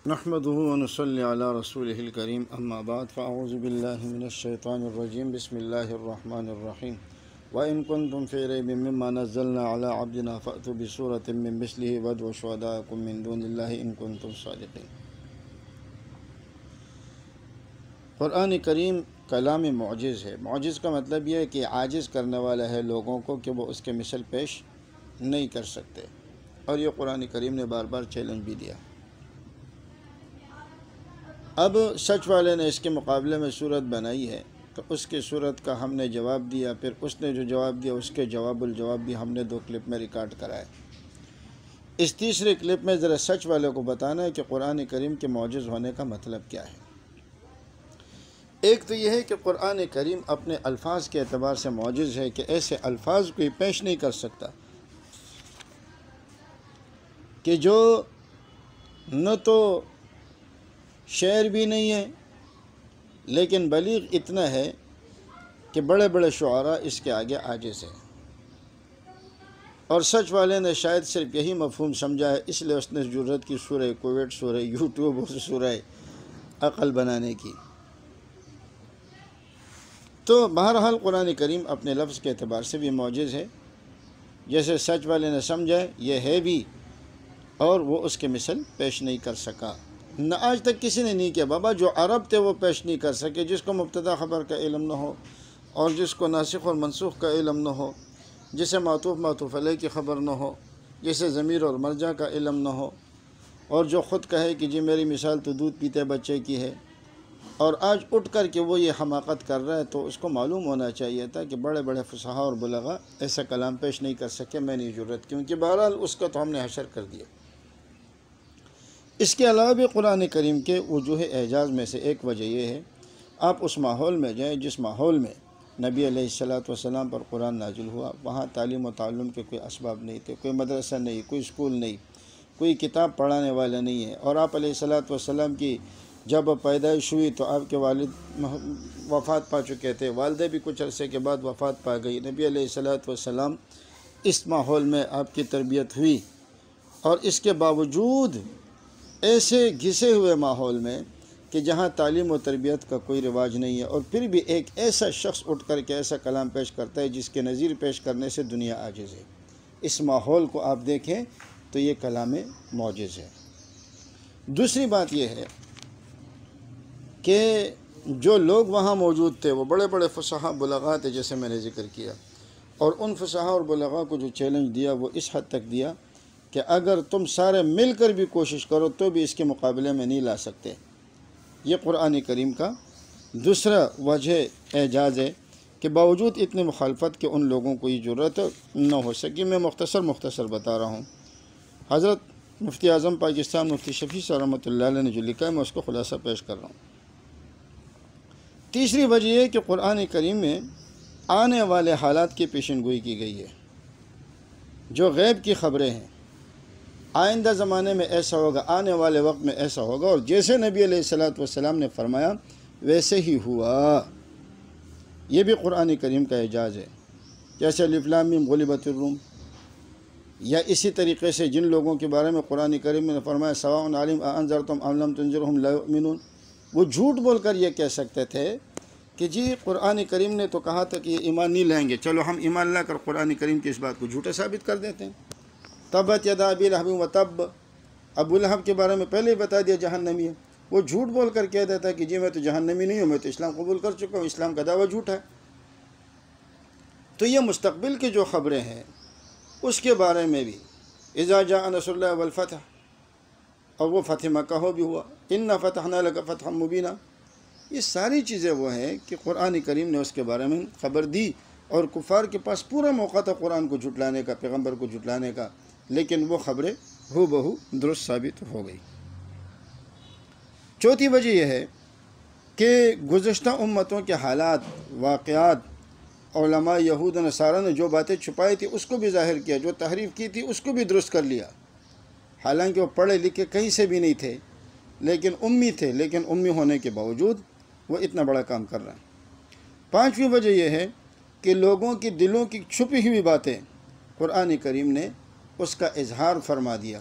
نحمده ونصلي على رسوله الكريم اما بعد فاعوذ بالله من الشيطان الرجيم بسم الله الرحمن الرحيم وان كنتم في ريب مما نزلنا على عبدنا فأتوا بسورة من مثله وادعوا شهداءكم من دون الله ان كنتم صادقين۔ قرآن کریم کلام معجز ہے۔ معجز کا مطلب یہ ہے کہ عاجز کرنے والا ہے لوگوں کو کہ وہ اس کے مثل پیش نہیں کر سکتے، اور یہ قرآن کریم نے بار بار چیلنج بھی دیا۔ اب سچ والے نے اس کے مقابلے میں صورت بنائی ہے تو اس کی صورت کا ہم نے جواب دیا، پھر اس نے جو جواب دیا اس کے الجواب بھی ہم نے 2 کلپ میں ریکارڈ کرائے۔ اس تیسرے کلپ میں ذرا سچ والے کو بتانا ہے کہ قرآن کریم کے معجز ہونے کا مطلب کیا ہے۔ ایک تو یہ ہے کہ قرآن کریم اپنے الفاظ کے اعتبار سے معجز ہے کہ ایسے الفاظ کوئی پیش نہیں کر سکتا کہ جو نہ تو شعر بھی نہیں ہے لیکن بلیغ اتنا ہے کہ بڑے بڑے شعراء اس کے آگے عاجز ہیں۔ اور سچ والے نے شاید صرف یہی مفہوم سمجھا ہے، اس لیے اس نے جرت کی سورہ کویت، سورہ یوٹیوب اور سورہ عقل بنانے کی۔ تو بہرحال قرآن کریم اپنے لفظ کے اعتبار سے بھی معجز ہے، جیسے سچ والے نے سمجھا یہ ہے بھی، اور وہ اس کے مثل پیش نہیں کر سکا۔ نہ آج تک کسی نے نہیں کیا بابا، جو عرب تھے وہ پیش نہیں کر سکے، جس کو مبتدا خبر کا علم نہ ہو، اور جس کو ناسخ اور منسوخ کا علم نہ ہو، جسے معطوف علیہ کی خبر نہ ہو، جسے ضمیر اور مرجع کا علم نہ ہو، اور جو خود کہے کہ جی میری مثال تو دودھ پیتے بچے کی ہے، اور آج اٹھ کر کے وہ یہ حماقت کر رہا ہے، تو اس کو معلوم ہونا چاہیے تھا کہ بڑے بڑے فصحاء اور بلغاء ایسا کلام پیش نہیں کر سکے۔ میں نہیں جرت، کیونکہ بہرحال اس کا تو ہم نے حشر کر دیا۔ اس کے علاوہ بھی قرآن کریم کے وجوہ اعجاز میں سے ایک وجہ یہ ہے، آپ اس ماحول میں جائیں جس ماحول میں نبی علیہ السلام پر قرآن نازل ہوا، وہاں تعلیم و تعلم کے کوئی اسباب نہیں تھے، کوئی مدرسہ نہیں، کوئی اسکول نہیں، کوئی کتاب پڑھانے والا نہیں ہے، اور آپ علیہ السلام کی جب پیدائش ہوئی تو آپ کے والد وفات پا چکے تھے، والدہ بھی کچھ عرصے کے بعد وفات پا گئی۔ نبی علیہ السلام اس ماحول میں آپ کی تربیت ہوئی، اور اس کے باوجود ایسے گھسے ہوئے ماحول میں کہ جہاں تعلیم و تربیت کا کوئی رواج نہیں ہے، اور پھر بھی ایک ایسا شخص اٹھ کر کے ایسا کلام پیش کرتا ہے جس کے نظیر پیش کرنے سے دنیا عاجز ہے۔ اس ماحول کو آپ دیکھیں تو یہ کلام معجز ہے۔ دوسری بات یہ ہے کہ جو لوگ وہاں موجود تھے وہ بڑے بڑے فصحاء بلغاء تھے، جیسے میں نے ذکر کیا، اور ان فصحاء اور بلغاء کو جو چیلنج دیا وہ اس حد تک دیا کہ اگر تم سارے مل کر بھی کوشش کرو تو بھی اس کے مقابلے میں نہیں لا سکتے۔ یہ قرآن کریم کا دوسرا وجہ اعجاز ہے کہ باوجود اتنی مخالفت کے ان لوگوں کو یہ جرت نہ ہو سکی۔ میں مختصر بتا رہا ہوں۔ حضرت مفتی اعظم پاکستان مفتی شفیع صاحب رحمۃ اللہ علیہ نے جو لکھا ہے میں اس کو خلاصہ پیش کر رہا ہوں۔ تیسری وجہ یہ ہے کہ قرآن کریم میں آنے والے حالات کی پیشن گوئی کی گئی ہے، جو غیب کی خبریں ہیں۔ آئندہ زمانے میں ایسا ہوگا، آنے والے وقت میں ایسا ہوگا، اور جیسے نبی علیہ السلام نے فرمایا ویسے ہی ہوا۔ یہ بھی قرآن کریم کا اعجاز ہے۔ جیسے الف لام میم غلبت الروم، یا اسی طریقے سے جن لوگوں کے بارے میں قرآن کریم نے فرمایا سواء علیہم اانذرتم ام لم تنذرہم لا یؤمنون، وہ جھوٹ بول کر یہ کہہ سکتے تھے کہ جی قرآن کریم نے تو کہا تھا کہ یہ ایمان نہیں لائیں گے، چلو ہم ایمان لا کر قرآن کریم کی اس بات کو جھوٹا ثابت کر دیتے ہیں۔ تبت یدا ابی لہب وتب، ابو لہب کے بارے میں پہلے ہی بتا دیا جہنمی ہے، وہ جھوٹ بول کر کہہ دیتا ہے کہ جی میں تو جہنمی نہیں ہوں، میں تو اسلام قبول کر چکا ہوں، اسلام کا دعویٰ جھوٹا ہے۔ تو یہ مستقبل کی جو خبریں ہیں اس کے بارے میں بھی اذا جاء نصر اللہ والفتح، اور وہ فتح مکہ ہو بھی ہوا، انا فتحنا لک فتحا مبینا، یہ ساری چیزیں وہ ہیں کہ قرآن کریم نے اس کے بارے میں خبر دی، اور کفار کے پاس پورا موقع تھا قرآن کو جھٹلانے کا، پیغمبر کو جھٹلانے کا، لیکن وہ خبریں ہو بہو درست ثابت ہو گئی۔ چوتھی وجہ یہ ہے کہ گزشتہ امتوں کے حالات، واقعات، علماء یہود و نصارہ نے جو باتیں چھپائی تھی اس کو بھی ظاہر کیا، جو تحریف کی تھی اس کو بھی درست کر لیا، حالانکہ وہ پڑھے لکھے کہیں سے بھی نہیں تھے، لیکن امی تھے، لیکن امی ہونے کے باوجود وہ اتنا بڑا کام کر رہے ہیں۔ پانچویں وجہ یہ ہے کہ لوگوں کی دلوں کی چھپی ہوئی باتیں قرآن کریم نے اس کا اظہار فرما دیا،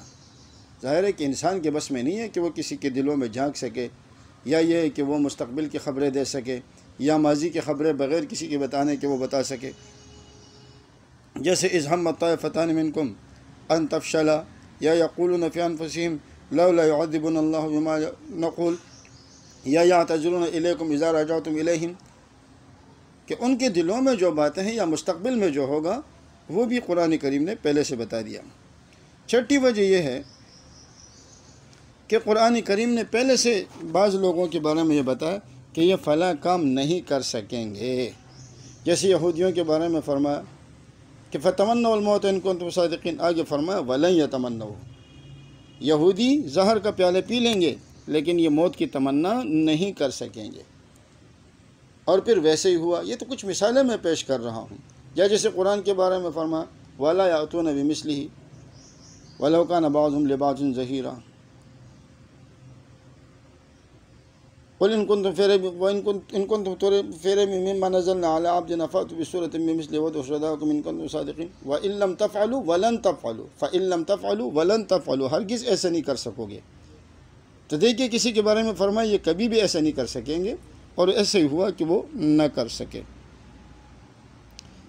ظاہر ہے کہ انسان کے بس میں نہیں ہے کہ وہ کسی کے دلوں میں جھانک سکے، یا یہ ہے کہ وہ مستقبل کی خبریں دے سکے، یا ماضی کی خبریں بغیر کسی کے بتانے کے وہ بتا سکے۔ جیسے اذ ہمت طائفتان منکم ان تفشلا یا یقولون فی انفسہم لولا یعذبنا اللہ بما نقول یا یعتذرون الیکم اذا رجعتم الیہم، کہ ان کے دلوں میں جو باتیں ہیں یا مستقبل میں جو ہوگا وہ بھی قرآن کریم نے پہلے سے بتا دیا۔ چھٹی وجہ یہ ہے کہ قرآن کریم نے پہلے سے بعض لوگوں کے بارے میں یہ بتایا کہ یہ فلاں کام نہیں کر سکیں گے، جیسے یہودیوں کے بارے میں فرمایا کہ فتمنوا الموت ان کنتم صادقین، آگے فرمایا ولن یتمنوا، یہودی زہر کا پیالے پی لیں گے لیکن یہ موت کی تمنا نہیں کر سکیں گے، اور پھر ویسے ہی ہوا۔ یہ تو کچھ مثالیں میں پیش کر رہا ہوں، یا جیسے قرآن کے بارے میں فرمایا ولا یاتون بمثلہ ولو کان بعضهم لبعض ظہیرا، قل ان کنتم فی ریب مما نزلنا علی عبدنا فأتوا بسورۃ من مثلہ وادعوا شہداءکم ان کنتم صادقین وإن لم تفعلوا ولن تفعلوا فإن لم تفعلوا ولن تفعلوا، ہرگز ایسا نہیں کر سکو گے۔ تو دیکھیے کسی کے بارے میں فرمایا یہ کبھی بھی ایسا نہیں کر سکیں گے، اور ایسے ہی ہوا کہ وہ نہ کر سکے۔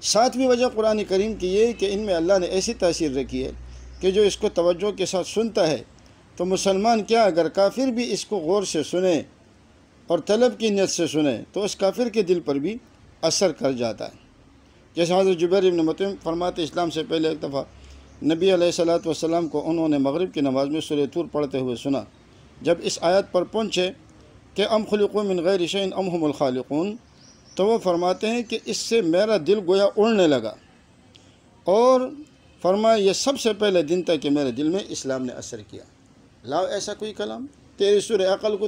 ساتویں وجہ قرآن کریم کی یہ کہ ان میں اللہ نے ایسی تاثیر رکھی ہے کہ جو اس کو توجہ کے ساتھ سنتا ہے تو مسلمان کیا اگر کافر بھی اس کو غور سے سنے اور طلب کی نیت سے سنے تو اس کافر کے دل پر بھی اثر کر جاتا ہے۔ جیسے حضرت جبیر بن مطعم فرماتے اسلام سے پہلے ایک دفعہ نبی علیہ الصلوۃ والسلام کو انہوں نے مغرب کی نماز میں سورہ طور پڑھتے ہوئے سنا۔ جب اس آیت پر پہنچے کہ ام خلقوا من غیر شیء ام هم الخالقون، تو وہ فرماتے ہیں کہ اس سے میرا دل گویا اڑنے لگا، اور فرمایا یہ سب سے پہلے دن تھا کہ میرے دل میں اسلام نے اثر کیا۔ لاؤ ایسا کوئی کلام، تیری سورہ عقل کو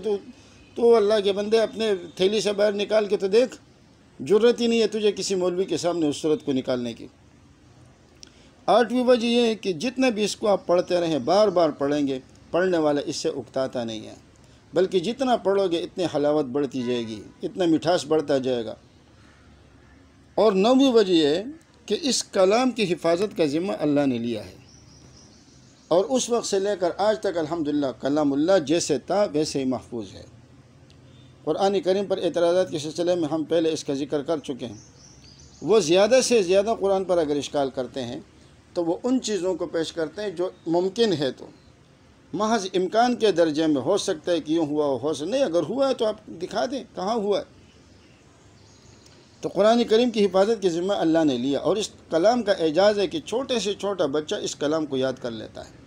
تو اللہ کے بندے اپنے تھیلی سے باہر نکال کے تو دیکھ، جرت ہی نہیں ہے تجھے کسی مولوی کے سامنے اس صورت کو نکالنے کی۔ آٹھویں وجہ یہ ہے کہ جتنا بھی اس کو آپ پڑھتے رہیں، بار بار پڑھیں گے، پڑھنے والا اس سے اکتاتا نہیں ہے، بلکہ جتنا پڑھو گے اتنی حلاوت بڑھتی جائے گی، اتنا مٹھاس بڑھتا جائے گا۔ اور نویں وجہ یہ ہے کہ اس کلام کی حفاظت کا ذمہ اللہ نے لیا ہے، اور اس وقت سے لے کر آج تک الحمدللہ کلام اللہ جیسے تھا ویسے ہی محفوظ ہے۔ قرآن کریم پر اعتراضات کے سلسلے میں ہم پہلے اس کا ذکر کر چکے ہیں۔ وہ زیادہ سے زیادہ قرآن پر اگر اشکال کرتے ہیں تو وہ ان چیزوں کو پیش کرتے ہیں جو ممکن ہے، تو محض امکان کے درجے میں ہو سکتا ہے کہ یوں ہوا ہو سکتا نہیں، اگر ہوا ہے تو آپ دکھا دیں کہاں ہوا ہے۔ تو قرآن کریم کی حفاظت کی ذمہ اللہ نے لیا، اور اس کلام کا اعجاز ہے کہ چھوٹے سے چھوٹا بچہ اس کلام کو یاد کر لیتا ہے۔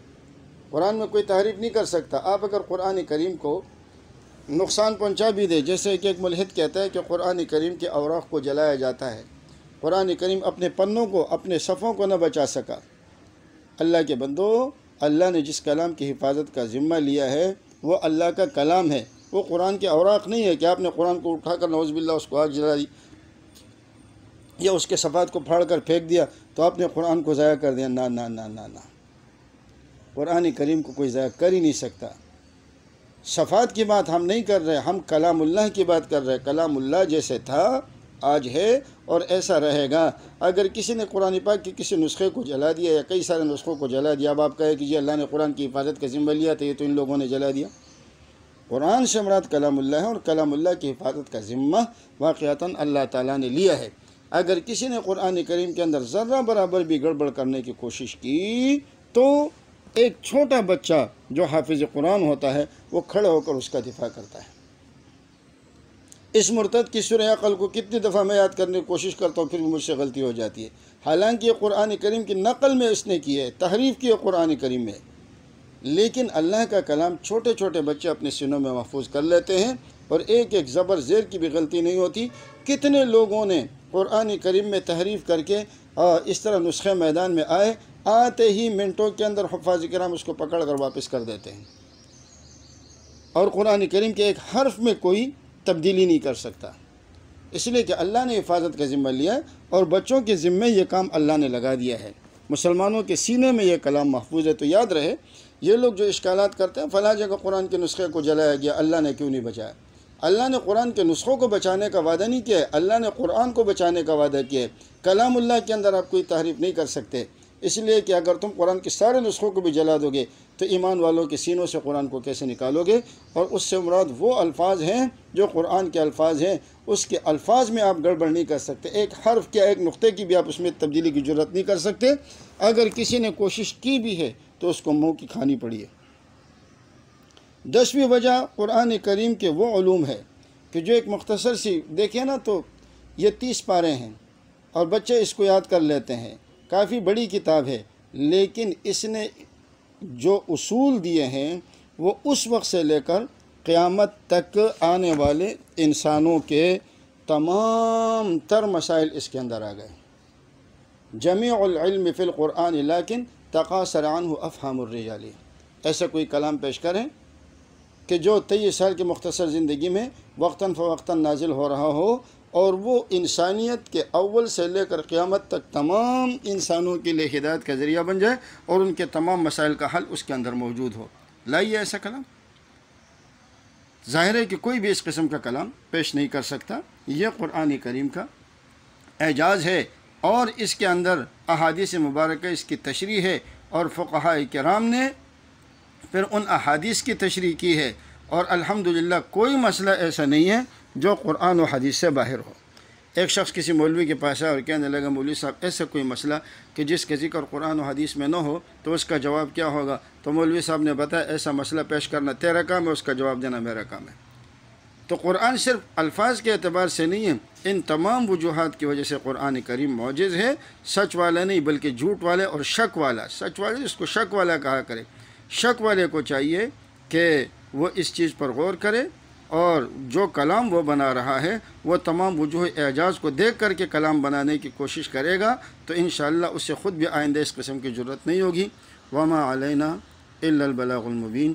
قرآن میں کوئی تحریف نہیں کر سکتا۔ آپ اگر قرآن کریم کو نقصان پہنچا بھی دے، جیسے کہ ایک ملحد کہتا ہے کہ قرآن کریم کے اوراق کو جلایا جاتا ہے، قرآن کریم اپنے پنوں کو، اپنے صفوں کو نہ بچا سکا۔ اللہ کے بندو، اللہ نے جس کلام کی حفاظت کا ذمہ لیا ہے وہ اللہ کا کلام ہے، وہ قرآن کے اوراق نہیں ہے کہ آپ نے قرآن کو اٹھا کر نعوذ باللہ اس کو آگ جلا دی، یا اس کے صفحات کو پھاڑ کر پھینک دیا تو آپ نے قرآن کو ضائع کر دیا۔ نہ نہ نہ نہ نہ، قرآن کریم کو کوئی ضائع کر ہی نہیں سکتا۔ صفات کی بات ہم نہیں کر رہے، ہم کلام اللہ کی بات کر رہے۔ کلام اللہ جیسے تھا آج ہے اور ایسا رہے گا۔ اگر کسی نے قرآن پاک کے کسی نسخے کو جلا دیا یا کئی سارے نسخوں کو جلا دیا، اب آپ کہے کہ جی اللہ نے قرآن کی حفاظت کا ذمہ لیا تھا، یہ تو ان لوگوں نے جلا دیا۔ قرآن سے مراد کلام اللہ ہے، اور کلام اللہ کی حفاظت کا ذمہ واقعتاً اللہ تعالیٰ نے لیا ہے۔ اگر کسی نے قرآن کریم کے اندر ذرہ برابر بھی گڑبڑ کرنے کی کوشش کی تو ایک چھوٹا بچہ جو حافظ قرآن ہوتا ہے وہ کھڑا ہو کر اس کا دفاع کرتا ہے۔ اس مرتد کی سورہ عقل کو کتنی دفعہ میں یاد کرنے کی کوشش کرتا ہوں، پھر بھی مجھ سے غلطی ہو جاتی ہے، حالانکہ یہ قرآن کریم کی نقل میں اس نے کی ہے، تحریف کی ہے قرآن کریم میں، لیکن اللہ کا کلام چھوٹے چھوٹے بچے اپنے سینوں میں محفوظ کر لیتے ہیں، اور ایک ایک زبر زیر کی بھی غلطی نہیں ہوتی۔ کتنے لوگوں نے قرآن کریم میں تحریف کر کے اس طرح نسخے میدان میں آتے ہی منٹوں کے اندر حفاظ کرام اس کو پکڑ کر واپس کر دیتے ہیں، اور قرآن کریم کے ایک حرف میں کوئی تبدیلی نہیں کر سکتا، اس لیے کہ اللہ نے حفاظت کا ذمہ لیا اور بچوں کے ذمے یہ کام اللہ نے لگا دیا ہے۔ مسلمانوں کے سینے میں یہ کلام محفوظ ہے۔ تو یاد رہے، یہ لوگ جو اشکالات کرتے ہیں فلاں جگہ قرآن کے نسخے کو جلایا گیا، اللہ نے کیوں نہیں بچایا؟ اللہ نے قرآن کے نسخوں کو بچانے کا وعدہ نہیں کیا ہے، اللہ نے قرآن کو بچانے کا وعدہ کیا ہے۔ کلام اللہ کے اندر آپ کوئی تحریف نہیں کر سکتے۔ اس لیے کہ اگر تم قرآن کے سارے نسخوں کو بھی جلا دو گے تو ایمان والوں کے سینوں سے قرآن کو کیسے نکالو گے؟ اور اس سے مراد وہ الفاظ ہیں جو قرآن کے الفاظ ہیں، اس کے الفاظ میں آپ گڑبڑ نہیں کر سکتے، ایک حرف کیا ایک نقطے کی بھی آپ اس میں تبدیلی کی جرات نہیں کر سکتے۔ اگر کسی نے کوشش کی بھی ہے تو اس کو منہ کی کھانی پڑی ہے۔ 10ویں وجہ قرآن کریم کے وہ علوم ہے کہ جو ایک مختصر سی دیکھیں نا تو یہ 30 پارے ہیں اور بچے اس کو یاد کر لیتے ہیں، کافی بڑی کتاب ہے، لیکن اس نے جو اصول دیے ہیں وہ اس وقت سے لے کر قیامت تک آنے والے انسانوں کے تمام تر مسائل اس کے اندر آ گئے۔ جمیع العلم فی القرآن لیکن تقاصر عنہ افہام الرجال، ایسا کوئی کلام پیش کریں کہ جو 23 سال کی مختصر زندگی میں وقتاً فوقتاً نازل ہو رہا ہو اور وہ انسانیت کے اول سے لے کر قیامت تک تمام انسانوں کے لیے ہدایت کا ذریعہ بن جائے اور ان کے تمام مسائل کا حل اس کے اندر موجود ہو۔ لائیے ایسا کلام، ظاہر ہے کہ کوئی بھی اس قسم کا کلام پیش نہیں کر سکتا۔ یہ قرآن کریم کا اعجاز ہے اور اس کے اندر احادیث مبارکہ اس کی تشریح ہے، اور فقہاء کرام نے پھر ان احادیث کی تشریح کی ہے، اور الحمدللہ کوئی مسئلہ ایسا نہیں ہے جو قرآن و حدیث سے باہر ہو۔ ایک شخص کسی مولوی کے پاس آیا اور کہنے لگا مولوی صاحب ایسا کوئی مسئلہ کہ جس کا ذکر قرآن و حدیث میں نہ ہو تو اس کا جواب کیا ہوگا؟ تو مولوی صاحب نے بتایا ایسا مسئلہ پیش کرنا تیرا کام ہے، اس کا جواب دینا میرا کام ہے۔ تو قرآن صرف الفاظ کے اعتبار سے نہیں ہے، ان تمام وجوہات کی وجہ سے قرآن کریم معجز ہے، سچ والا نہیں بلکہ جھوٹ والے اور شک والا۔ سچ والے اس کو شک والا کہا کرے، شک والے کو چاہیے کہ وہ اس چیز پر غور کرے اور جو کلام وہ بنا رہا ہے وہ تمام وجوہ اعجاز کو دیکھ کر کے کلام بنانے کی کوشش کرے گا تو انشاءاللہ اس سے خود بھی آئندہ اس قسم کی ضرورت نہیں ہوگی۔ وما علینا الا البلاغ المبین۔